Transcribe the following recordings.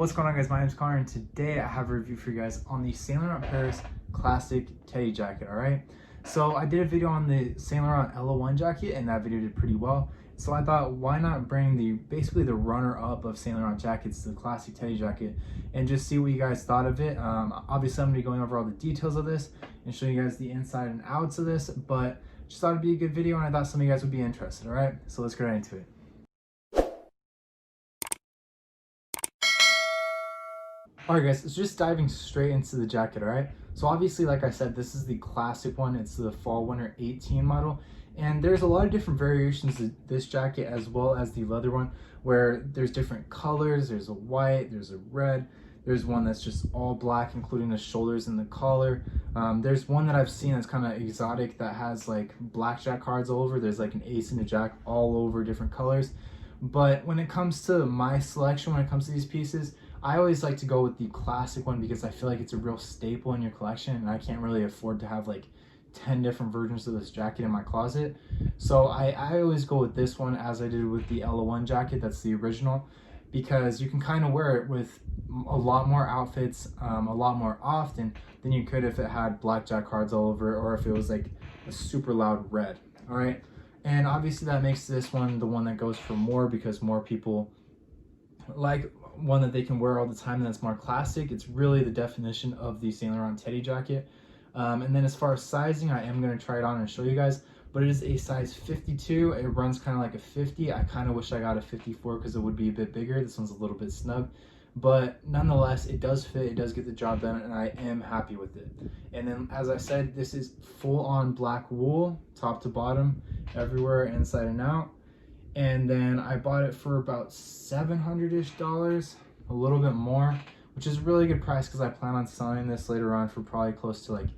What's going on, guys? My name is Connor, and today I have a review for you guys on the Saint Laurent Paris Classic Teddy jacket. All right, so I did a video on the Saint Laurent LO1 jacket, and that video did pretty well. So I thought, why not bring basically the runner-up of Saint Laurent jackets, the Classic Teddy jacket, and just see what you guys thought of it. Obviously, I'm gonna be going over all the details of this and show you guys the inside and outs of this, but just thought it'd be a good video, and I thought some of you guys would be interested. All right, so let's get right into it. Alright guys, it's just diving straight into the jacket, alright? So obviously, like I said, this is the classic one. It's the Fall Winter 18 model. And there's a lot of different variations of this jacket as well as the leather one, where there's different colors. There's a white, there's a red, there's one that's just all black, including the shoulders and the collar. There's one that I've seen that's kind of exotic that has like blackjack cards all over. There's like an ace and a jack all over different colors. But when it comes to my selection, when it comes to these pieces, I always like to go with the classic one because I feel like it's a real staple in your collection, and I can't really afford to have like 10 different versions of this jacket in my closet. So I always go with this one, as I did with the LO1 jacket. That's the original, because you can kind of wear it with a lot more outfits, a lot more often than you could if it had blackjack cards all over it, or if it was like a super loud red. All right, and obviously that makes this one the one that goes for more, because more people like one that they can wear all the time that's more classic. It's really the definition of the Saint Laurent Teddy jacket. And then as far as sizing, I am going to try it on and show you guys, but it is a size 52. It runs kind of like a 50. I kind of wish I got a 54 because it would be a bit bigger. This one's a little bit snug, but nonetheless, it does fit. It does get the job done, and I am happy with it. And then, as I said, this is full on black wool, top to bottom, everywhere, inside and out. And then I bought it for about $700-ish, a little bit more, which is a really good price because I plan on selling this later on for probably close to like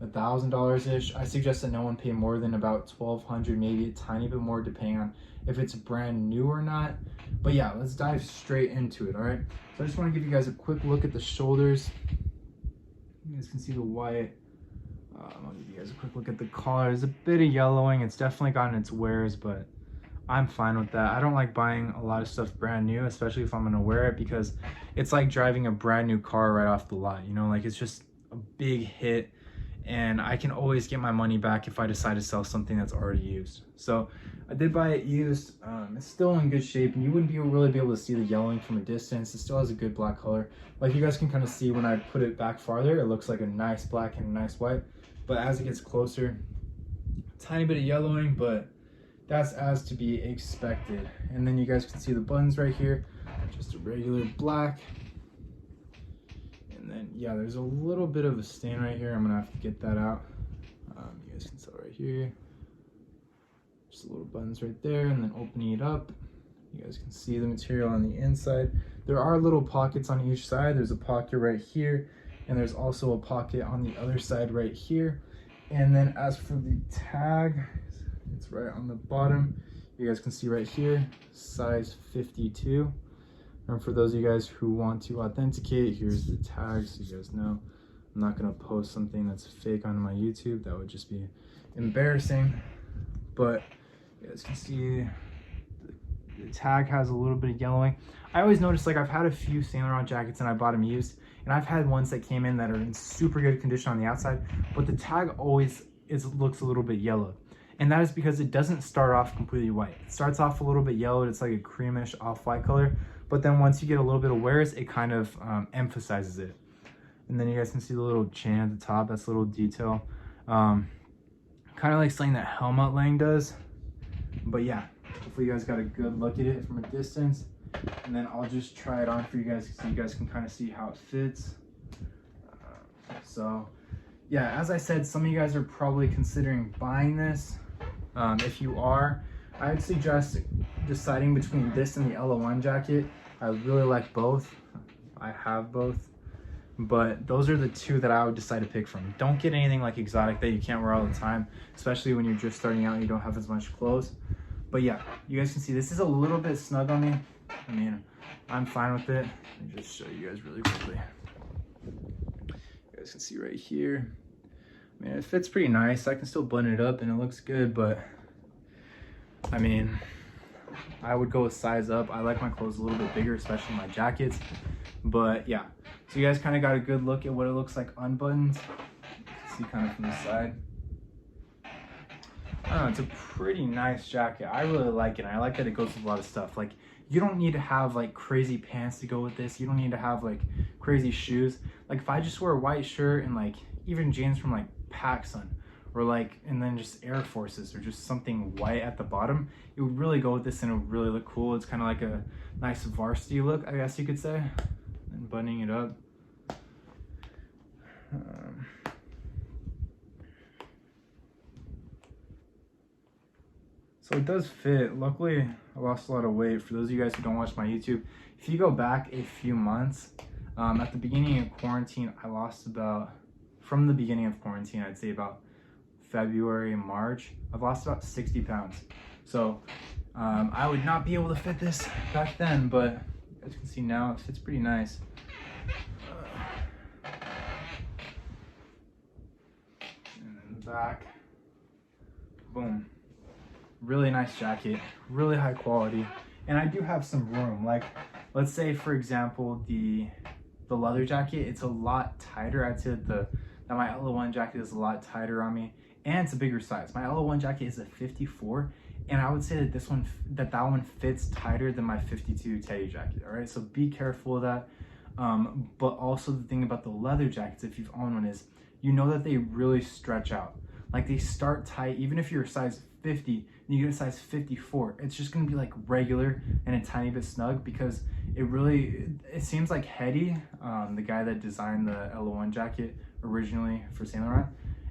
$1,000-ish. I suggest that no one pay more than about $1,200, maybe a tiny bit more depending on if it's brand new or not. But yeah, let's dive straight into it. All right, so I just want to give you guys a quick look at the shoulders. You guys can see the white. I'll give you guys a quick look at the collar. There's a bit of yellowing. It's definitely gotten its wears, but I'm fine with that. I don't like buying a lot of stuff brand new, especially if I'm gonna wear it, because it's like driving a brand new car right off the lot, you know, like it's just a big hit, and I can always get my money back if I decide to sell something that's already used. So I did buy it used. It's still in good shape, and you wouldn't really be able to see the yellowing from a distance. It still has a good black color. Like you guys can kind of see when I put it back farther, it looks like a nice black and a nice white, but as it gets closer, a tiny bit of yellowing, but that's as to be expected. And then you guys can see the buttons right here, just a regular black. And then yeah, there's a little bit of a stain right here. I'm gonna have to get that out. You guys can tell right here, just a little buttons right there. And then opening it up, you guys can see the material on the inside. There are little pockets on each side. There's a pocket right here, and there's also a pocket on the other side right here. And then as for the tag, it's right on the bottom. You guys can see right here, size 52. And for those of you guys who want to authenticate, here's the tag, so you guys know. I'm not gonna post something that's fake on my YouTube. That would just be embarrassing. But you guys can see the tag has a little bit of yellowing. I always notice, like, I've had a few Saint Laurent jackets and I bought them used, and I've had ones that came in that are in super good condition on the outside, but the tag always looks a little bit yellow. And that is because it doesn't start off completely white. It starts off a little bit yellowed. It's like a creamish off-white color. But then once you get a little bit of wears, it kind of emphasizes it. And then you guys can see the little chain at the top. That's a little detail. Kind of like something that helmet laying does. But yeah, hopefully you guys got a good look at it from a distance. And then I'll just try it on for you guys so you guys can kind of see how it fits. So yeah, as I said, some of you guys are probably considering buying this. If you are, I'd suggest deciding between this and the LO1 jacket. I really like both. I have both, but those are the two that I would decide to pick from. Don't get anything like exotic that you can't wear all the time, especially when you're just starting out and you don't have as much clothes. But yeah, you guys can see this is a little bit snug on me. I mean, I'm fine with it. Let me just show you guys really quickly. You guys can see right here. I mean, it fits pretty nice. I can still button it up and it looks good, but I mean, I would go a size up. I like my clothes a little bit bigger, especially my jackets. But yeah, so you guys kind of got a good look at what it looks like unbuttoned. See kind of from the side. I don't know, it's a pretty nice jacket. I really like it. I like that it goes with a lot of stuff. Like, you don't need to have like crazy pants to go with this. You don't need to have like crazy shoes. Like, if I just wear a white shirt and like even jeans from like PacSun, or like, and then just Air Forces or just something white at the bottom, it would really go with this and it would really look cool. It's kind of like a nice varsity look, I guess you could say. And buttoning it up. So it does fit. Luckily, I lost a lot of weight. For those of you guys who don't watch my YouTube, if you go back a few months, at the beginning of quarantine, I lost about, from the beginning of quarantine, I'd say about February, March, I've lost about 60 pounds. So I would not be able to fit this back then, but as you can see now, it fits pretty nice. And then the back, boom. Really nice jacket, really high quality. And I do have some room. Like, let's say for example, the leather jacket, it's a lot tighter. I'd say that my LO1 jacket is a lot tighter on me, and it's a bigger size. My LO1 jacket is a 54, and I would say that that one fits tighter than my 52 Teddy jacket. All right, so be careful of that. But also the thing about the leather jackets, if you've owned one, is you know that they really stretch out. Like, they start tight. Even if you're a size 50 and you get a size 54, it's just gonna be like regular and a tiny bit snug, because it seems like Hedi, the guy that designed the LO1 jacket originally for Saint Laurent,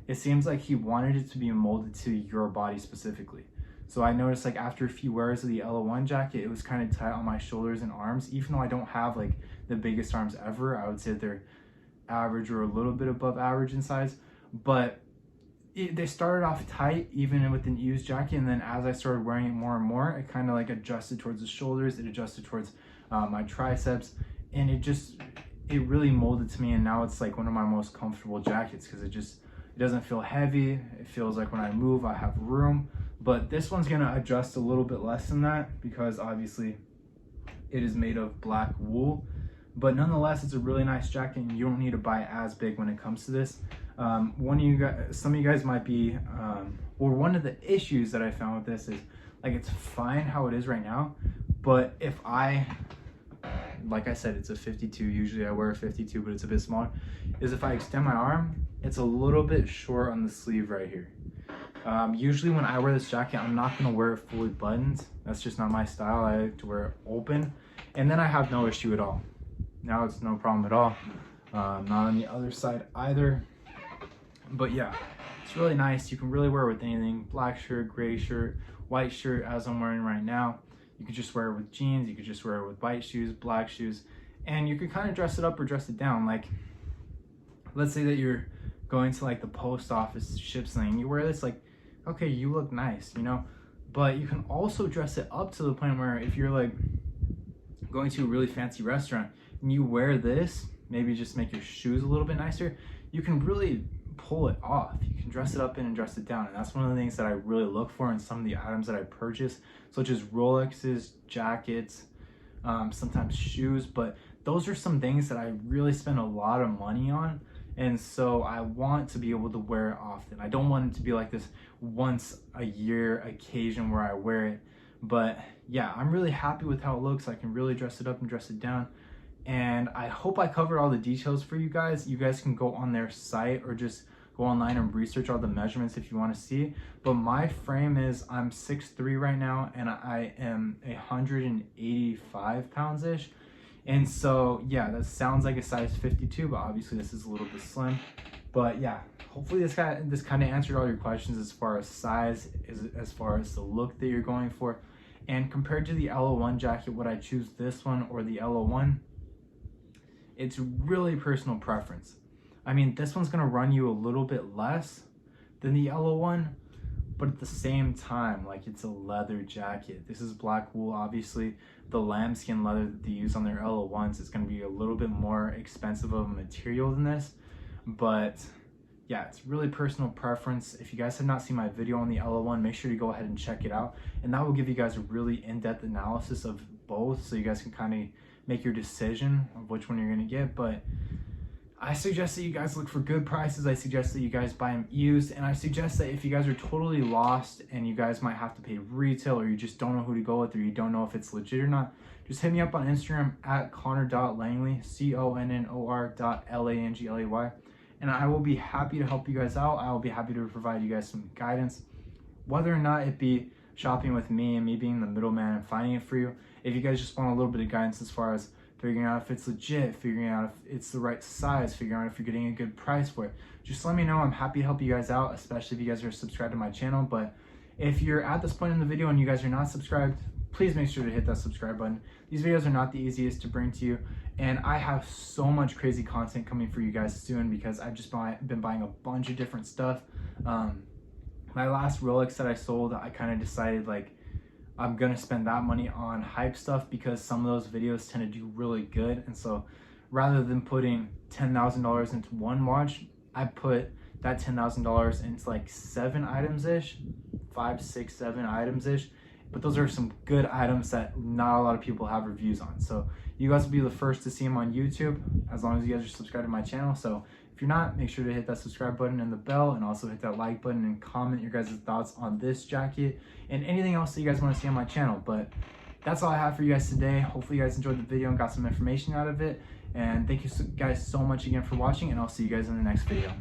it seems like he wanted it to be molded to your body specifically. So I noticed, like, after a few wears of the LO1 jacket, it was kind of tight on my shoulders and arms. Even though I don't have like the biggest arms ever, I would say they're average or a little bit above average in size, but they started off tight even with an used jacket, and then as I started wearing it more and more, it kind of like adjusted towards the shoulders, it adjusted towards my triceps, and it really molded to me. And now it's like one of my most comfortable jackets, because it doesn't feel heavy. It feels like when I move I have room. But this one's gonna adjust a little bit less than that, because obviously it is made of black wool. But nonetheless, it's a really nice jacket, and you don't need to buy as big when it comes to this. Some of you guys might be, or one of the issues that I found with this is, like, it's fine how it is right now, but if like I said, it's a 52, usually I wear a 52, but it's a bit smaller, is if I extend my arm, it's a little bit short on the sleeve right here. Usually when I wear this jacket, I'm not gonna wear it fully buttoned. That's just not my style. I like to wear it open, and then I have no issue at all. Now it's no problem at all. Not on the other side either. But yeah, it's really nice. You can really wear it with anything. Black shirt, gray shirt, white shirt, as I'm wearing right now. You could just wear it with jeans. You could just wear it with white shoes, black shoes. And you could kind of dress it up or dress it down. Like, let's say that you're going to like the post office to ship something. You wear this, like, okay, you look nice, you know? But you can also dress it up to the point where if you're like going to a really fancy restaurant and you wear this, maybe just make your shoes a little bit nicer, you can really pull it off. You can dress it up in and dress it down. And that's one of the things that I really look for in some of the items that I purchase, such as Rolexes, jackets, sometimes shoes. But those are some things that I really spend a lot of money on. And so I want to be able to wear it often. I don't want it to be like this once a year occasion where I wear it. But yeah, I'm really happy with how it looks. I can really dress it up and dress it down. And I hope I covered all the details for you guys. You guys can go on their site or just go online and research all the measurements if you want to see. But my frame is, I'm 6'3" right now, and I am 185 pounds-ish. And so yeah, that sounds like a size 52, but obviously this is a little bit slim. But yeah, hopefully this kind of answered all your questions as far as size, as far as the look that you're going for. And compared to the LO1 jacket, would I choose this one or the LO1? It's really personal preference. I mean, this one's gonna run you a little bit less than the LO1, but at the same time, like, it's a leather jacket. This is black wool. Obviously, the lambskin leather that they use on their LO1s is gonna be a little bit more expensive of a material than this. But yeah, it's really personal preference. If you guys have not seen my video on the LO1, make sure to go ahead and check it out. And that will give you guys a really in-depth analysis of both, so you guys can kind of make your decision of which one you're gonna get. But I suggest that you guys look for good prices. I suggest that you guys buy them used, and I suggest that if you guys are totally lost and you guys might have to pay retail, or you just don't know who to go with, or you don't know if it's legit or not, just hit me up on Instagram at connor.langley, CONNOR.LANGLAY, and I will be happy to help you guys out. I will be happy to provide you guys some guidance, whether or not it be shopping with me and me being the middleman and finding it for you. If you guys just want a little bit of guidance as far as figuring out if it's legit, figuring out if it's the right size, figuring out if you're getting a good price for it, just let me know. I'm happy to help you guys out, especially if you guys are subscribed to my channel. But if you're at this point in the video and you guys are not subscribed, please make sure to hit that subscribe button. These videos are not the easiest to bring to you, and I have so much crazy content coming for you guys soon because I've just been buying a bunch of different stuff. My last Rolex that I sold, I kind of decided like I'm gonna spend that money on hype stuff because some of those videos tend to do really good. And so rather than putting $10,000 into one watch, I put that $10,000 into like 7 items-ish, 5, 6, 7 items-ish. But those are some good items that not a lot of people have reviews on. So you guys will be the first to see them on YouTube as long as you guys are subscribed to my channel. So if you're not, make sure to hit that subscribe button and the bell, and also hit that like button and comment your guys' thoughts on this jacket and anything else that you guys want to see on my channel. But that's all I have for you guys today. Hopefully you guys enjoyed the video and got some information out of it. And thank you guys so much again for watching, and I'll see you guys in the next video.